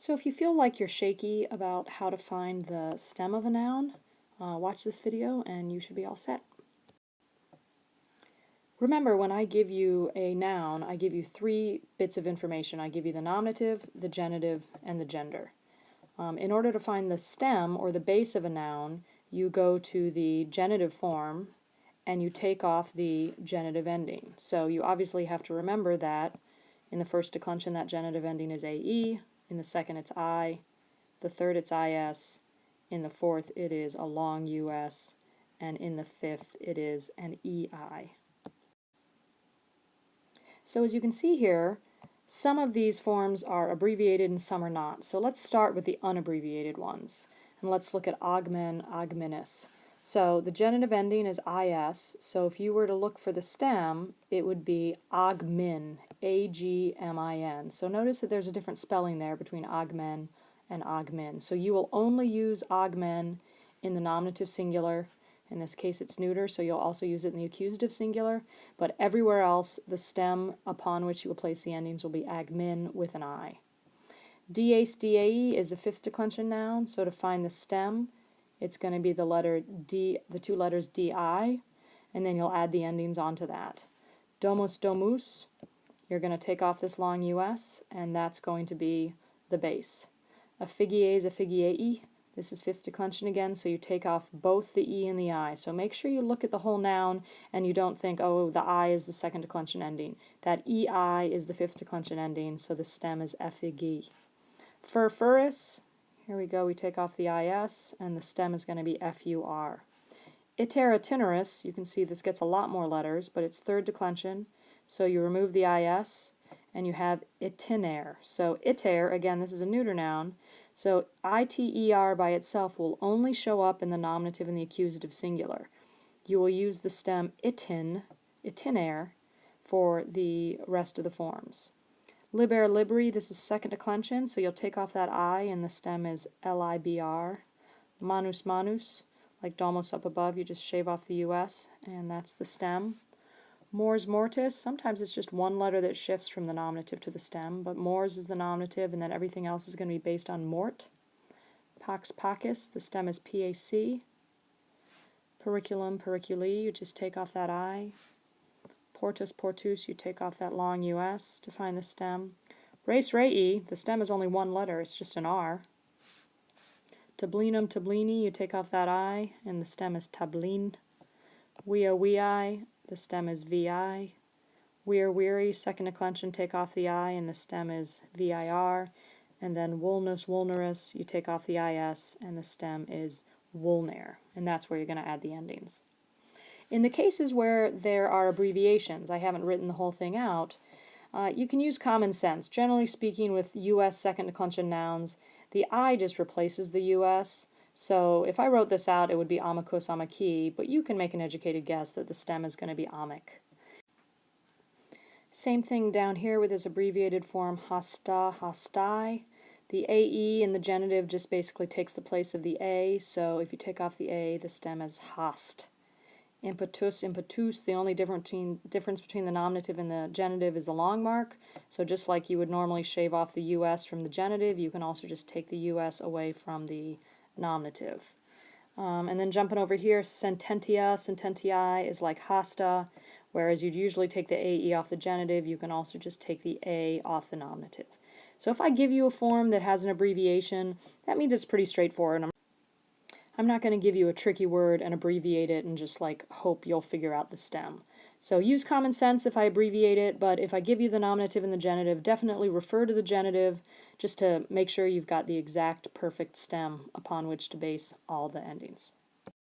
So if you feel like you're shaky about how to find the stem of a noun, watch this video and you should be all set. Remember, when I give you a noun, I give you 3 bits of information. I give you the nominative, the genitive, and the gender. In order to find the stem or the base of a noun, you go to the genitive form and you take off the genitive ending. So you obviously have to remember that in the first declension that genitive ending is AE, in the second it's I, the third it's IS, in the fourth it is a long US, and in the fifth it is an EI. So as you can see here, some of these forms are abbreviated and some are not. So let's start with the unabbreviated ones. And let's look at augmen, augmenus. So the genitive ending is IS, so if you were to look for the stem, it would be augmin, A-G-M-I-N. So notice that there's a different spelling there between augmen and augmin. So you will only use augmen in the nominative singular. In this case it's neuter, so you'll also use it in the accusative singular, but everywhere else the stem upon which you will place the endings will be agmin with an I. Dace, dae is a fifth declension noun, so to find the stem, it's going to be the letter D, the 2 letters di, and then you'll add the endings onto that. Domus, domus, you're going to take off this long us, and that's going to be the base. Aphigies, aphigiei, this is fifth declension again, so you take off both the E and the I. So make sure you look at the whole noun and you don't think, oh, the I is the second declension ending. That EI is the fifth declension ending, so the stem is ephigi. Furfurus, here we go, we take off the IS, and the stem is going to be FUR. Iter itinerus, you can see this gets a lot more letters, but it's third declension, so you remove the IS, and you have itiner. So iter, again, this is a neuter noun, so iter by itself will only show up in the nominative and the accusative singular. You will use the stem itin, itiner, for the rest of the forms. Liber, libri, this is second declension, so you'll take off that I and the stem is libr. Manus, manus, like domus up above, you just shave off the US and that's the stem. Mors, mortis, sometimes it's just one letter that shifts from the nominative to the stem, but mors is the nominative and then everything else is going to be based on mort. Pax, pacus, the stem is PAC. Periculum, periculi, you just take off that I. Portus, portus, you take off that long US to find the stem. Res, rei, the stem is only one letter, it's just an R. Tablinum, tablini, you take off that I, and the stem is tablin. Wea, wei, the stem is vi. Weir, weary, second declension, take off the I, and the stem is vir. And then woolnus, woolnerus, you take off the IS, and the stem is woolner. And that's where you're going to add the endings. In the cases where there are abbreviations, I haven't written the whole thing out, you can use common sense. Generally speaking, with US second declension nouns, the I just replaces the US. So if I wrote this out, it would be amicus, amici, but you can make an educated guess that the stem is going to be amic. Same thing down here with this abbreviated form, hasta, hastai. The AE in the genitive just basically takes the place of the A, so if you take off the A, the stem is hast. Impetus, impetus, the only difference between the nominative and the genitive is the long mark. So just like you would normally shave off the US from the genitive, you can also just take the US away from the nominative. And then jumping over here, sententia, sententiae is like hasta, whereas you'd usually take the AE off the genitive, you can also just take the A off the nominative. So if I give you a form that has an abbreviation, that means it's pretty straightforward. I'm not going to give you a tricky word and abbreviate it and just like hope you'll figure out the stem. So use common sense if I abbreviate it, but if I give you the nominative and the genitive, definitely refer to the genitive just to make sure you've got the exact perfect stem upon which to base all the endings.